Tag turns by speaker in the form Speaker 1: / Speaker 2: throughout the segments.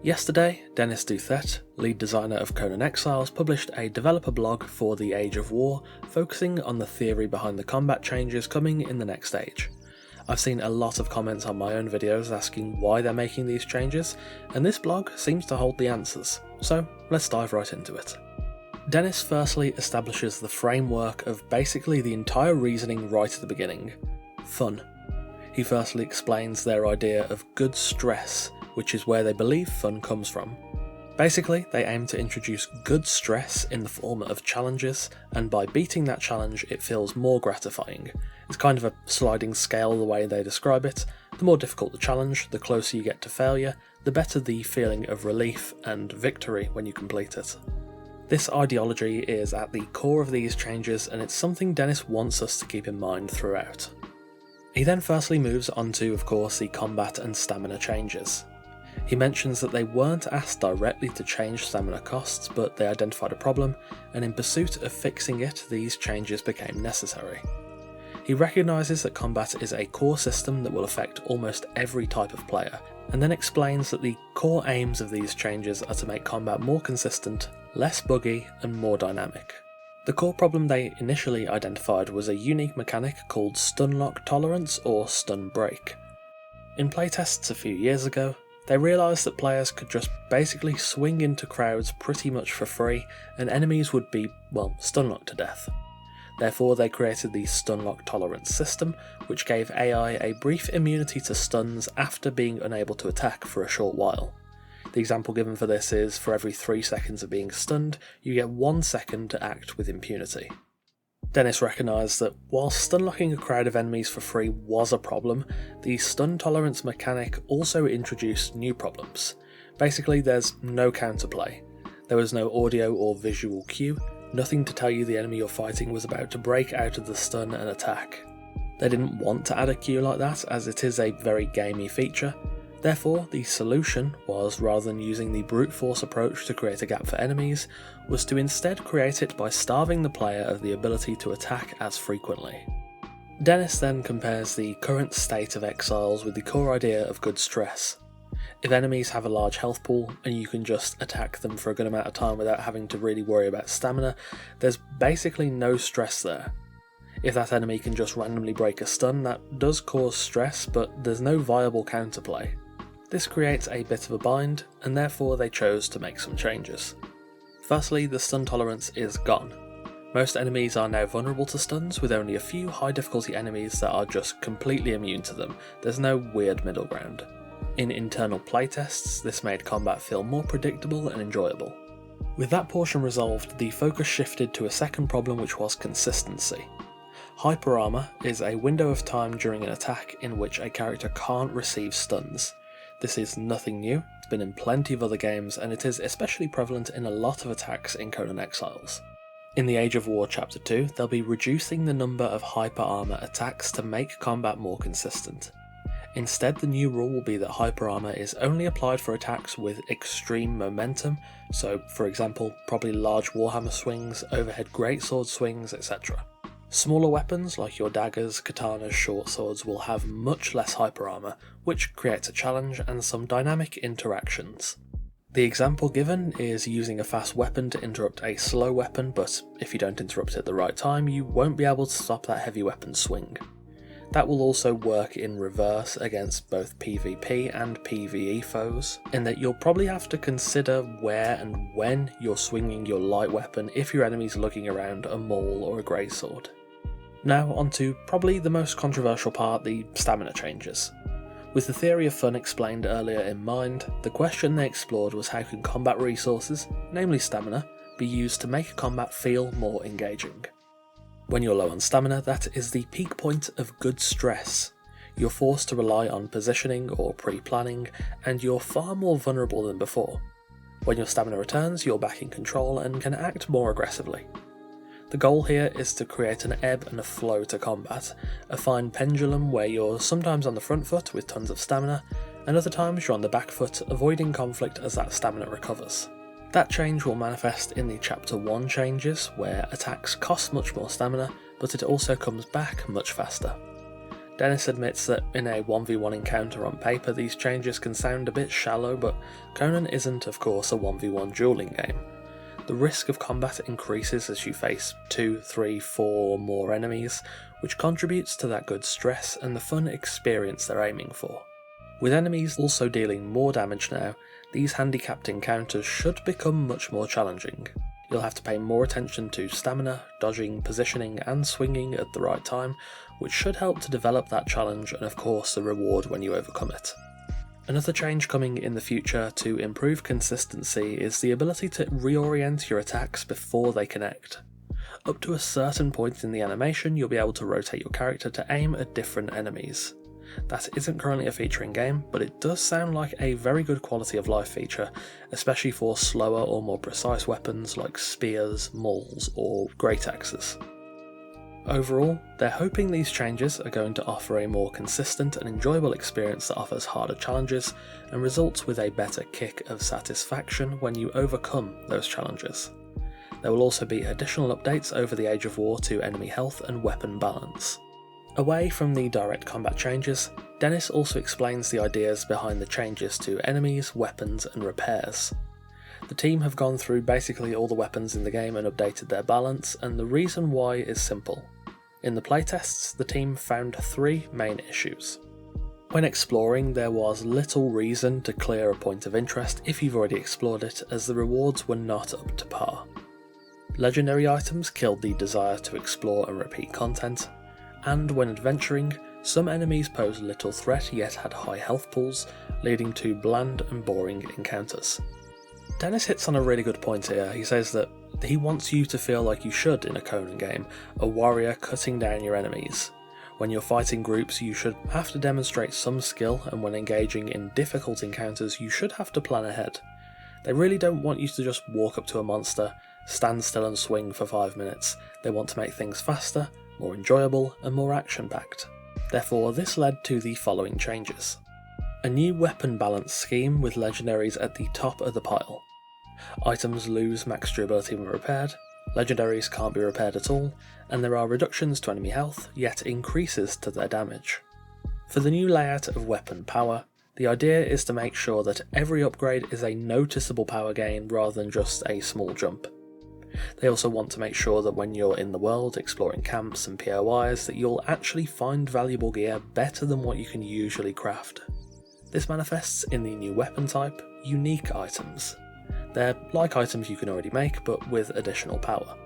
Speaker 1: Yesterday, Dennis Duthet, lead designer of Conan Exiles, published a developer blog for the Age of War, focusing on the theory behind the combat changes coming in the next age. I've seen a lot of comments on my own videos asking why they're making these changes, and this blog seems to hold the answers, so let's dive right into it. Dennis firstly establishes the framework of basically the entire reasoning right at the beginning: fun. He firstly explains their idea of good stress, which is where they believe fun comes from. Basically, they aim to introduce good stress in the form of challenges, and by beating that challenge it feels more gratifying. It's kind of a sliding scale the way they describe it. The more difficult the challenge, the closer you get to failure, the better the feeling of relief and victory when you complete it. This ideology is at the core of these changes, and it's something Dennis wants us to keep in mind throughout. He then firstly moves on to, of course, the combat and stamina changes. He mentions that they weren't asked directly to change stamina costs, but they identified a problem, and in pursuit of fixing it, these changes became necessary. He recognises that combat is a core system that will affect almost every type of player, and then explains that the core aims of these changes are to make combat more consistent, less buggy, and more dynamic. The core problem they initially identified was a unique mechanic called stun lock tolerance or stun break. In playtests a few years ago, they realised that players could just basically swing into crowds pretty much for free, and enemies would be, stun locked to death. Therefore, they created the stun lock tolerance system, which gave AI a brief immunity to stuns after being unable to attack for a short while. The example given for this is, for every 3 seconds of being stunned, you get 1 second to act with impunity. Dennis recognised that while stun-locking a crowd of enemies for free was a problem, the stun tolerance mechanic also introduced new problems. Basically, there's no counterplay. There was no audio or visual cue, nothing to tell you the enemy you're fighting was about to break out of the stun and attack. They didn't want to add a cue like that, as it is a very gamey feature. Therefore, the solution was, rather than using the brute force approach to create a gap for enemies, was to instead create it by starving the player of the ability to attack as frequently. Dennis then compares the current state of Exiles with the core idea of good stress. If enemies have a large health pool and you can just attack them for a good amount of time without having to really worry about stamina, there's basically no stress there. If that enemy can just randomly break a stun, that does cause stress, but there's no viable counterplay. This creates a bit of a bind, and therefore they chose to make some changes. Firstly, the stun tolerance is gone. Most enemies are now vulnerable to stuns, with only a few high difficulty enemies that are just completely immune to them. There's no weird middle ground. In internal playtests, this made combat feel more predictable and enjoyable. With that portion resolved, the focus shifted to a second problem, which was consistency. Hyper armor is a window of time during an attack in which a character can't receive stuns. This is nothing new, it's been in plenty of other games, and it is especially prevalent in a lot of attacks in Conan Exiles. In the Age of War Chapter 2, they'll be reducing the number of hyper armor attacks to make combat more consistent. Instead, the new rule will be that hyper armor is only applied for attacks with extreme momentum, so for example, probably large warhammer swings, overhead greatsword swings, etc. Smaller weapons like your daggers, katanas, short swords will have much less hyper armor, which creates a challenge and some dynamic interactions. The example given is using a fast weapon to interrupt a slow weapon, but if you don't interrupt it at the right time, you won't be able to stop that heavy weapon swing. That will also work in reverse against both PvP and PvE foes, in that you'll probably have to consider where and when you're swinging your light weapon if your enemy's looking around a maul or a greatsword. Now onto probably the most controversial part, the stamina changes. With the theory of fun explained earlier in mind, the question they explored was how can combat resources, namely stamina, be used to make combat feel more engaging. When you're low on stamina, that is the peak point of good stress. You're forced to rely on positioning or pre-planning, and you're far more vulnerable than before. When your stamina returns, you're back in control and can act more aggressively. The goal here is to create an ebb and a flow to combat, a fine pendulum where you're sometimes on the front foot with tons of stamina, and other times you're on the back foot avoiding conflict as that stamina recovers. That change will manifest in the Chapter 1 changes, where attacks cost much more stamina, but it also comes back much faster. Dennis admits that in a 1v1 encounter on paper these changes can sound a bit shallow, but Conan isn't of course a 1v1 dueling game. The risk of combat increases as you face 2, 3, 4 or more enemies, which contributes to that good stress and the fun experience they're aiming for. With enemies also dealing more damage now, these handicapped encounters should become much more challenging. You'll have to pay more attention to stamina, dodging, positioning and swinging at the right time, which should help to develop that challenge and of course the reward when you overcome it. Another change coming in the future to improve consistency is the ability to reorient your attacks before they connect. Up to a certain point in the animation, you'll be able to rotate your character to aim at different enemies. That isn't currently a feature in game, but it does sound like a very good quality of life feature, especially for slower or more precise weapons like spears, mauls or great axes. Overall, they're hoping these changes are going to offer a more consistent and enjoyable experience that offers harder challenges and results with a better kick of satisfaction when you overcome those challenges. There will also be additional updates over the Age of War to enemy health and weapon balance. Away from the direct combat changes, Dennis also explains the ideas behind the changes to enemies, weapons and repairs. The team have gone through basically all the weapons in the game and updated their balance, and the reason why is simple. In the playtests, the team found 3 main issues. When exploring, there was little reason to clear a point of interest if you've already explored it, as the rewards were not up to par. Legendary items killed the desire to explore and repeat content, and when adventuring, some enemies posed little threat yet had high health pools, leading to bland and boring encounters. Dennis hits on a really good point here. He says that he wants you to feel like you should in a Conan game, a warrior cutting down your enemies. When you're fighting groups, you should have to demonstrate some skill, and when engaging in difficult encounters, you should have to plan ahead. They really don't want you to just walk up to a monster, stand still and swing for 5 minutes. They want to make things faster, more enjoyable, and more action-packed. Therefore, this led to the following changes. A new weapon balance scheme with legendaries at the top of the pile. Items lose max durability when repaired, legendaries can't be repaired at all, and there are reductions to enemy health, yet increases to their damage. For the new layout of weapon power, the idea is to make sure that every upgrade is a noticeable power gain rather than just a small jump. They also want to make sure that when you're in the world exploring camps and POIs that you'll actually find valuable gear better than what you can usually craft. This manifests in the new weapon type, unique items. They're like items you can already make, but with additional power.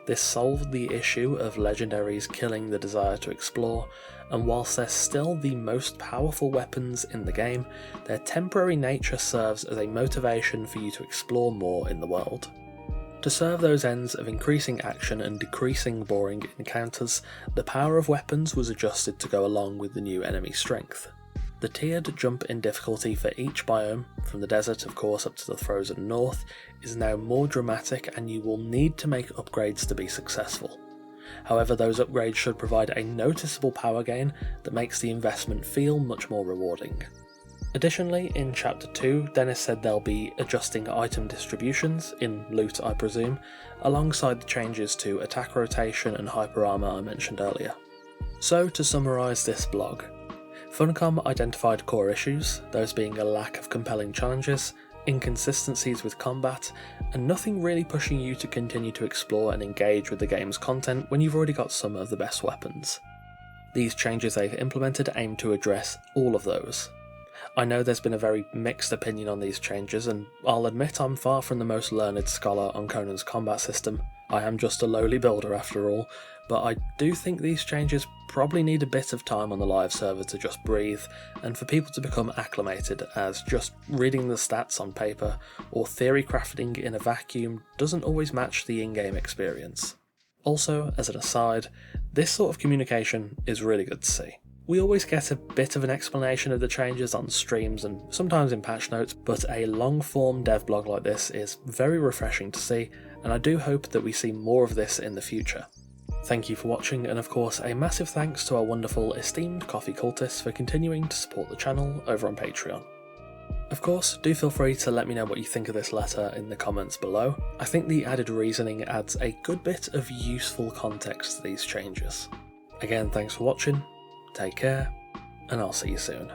Speaker 1: This solved the issue of legendaries killing the desire to explore, and whilst they're still the most powerful weapons in the game, their temporary nature serves as a motivation for you to explore more in the world. To serve those ends of increasing action and decreasing boring encounters, the power of weapons was adjusted to go along with the new enemy strength. The tiered jump in difficulty for each biome, from the desert of course up to the frozen north, is now more dramatic, and you will need to make upgrades to be successful. However, those upgrades should provide a noticeable power gain that makes the investment feel much more rewarding. Additionally, in Chapter 2, Dennis said they'll be adjusting item distributions, in loot I presume, alongside the changes to attack rotation and hyper armor I mentioned earlier. So to summarise this blog, Funcom identified core issues, those being a lack of compelling challenges, inconsistencies with combat, and nothing really pushing you to continue to explore and engage with the game's content when you've already got some of the best weapons. These changes they've implemented aim to address all of those. I know there's been a very mixed opinion on these changes, and I'll admit I'm far from the most learned scholar on Conan's combat system. I am just a lowly builder after all, but I do think these changes probably need a bit of time on the live server to just breathe, and for people to become acclimated, as just reading the stats on paper or theory crafting in a vacuum doesn't always match the in-game experience. Also, as an aside, this sort of communication is really good to see. We always get a bit of an explanation of the changes on streams and sometimes in patch notes, but a long-form dev blog like this is very refreshing to see, and I do hope that we see more of this in the future. Thank you for watching, and of course a massive thanks to our wonderful esteemed coffee cultists for continuing to support the channel over on Patreon. Of course, do feel free to let me know what you think of this letter in the comments below. I think the added reasoning adds a good bit of useful context to these changes. Again, thanks for watching. Take care, and I'll see you soon.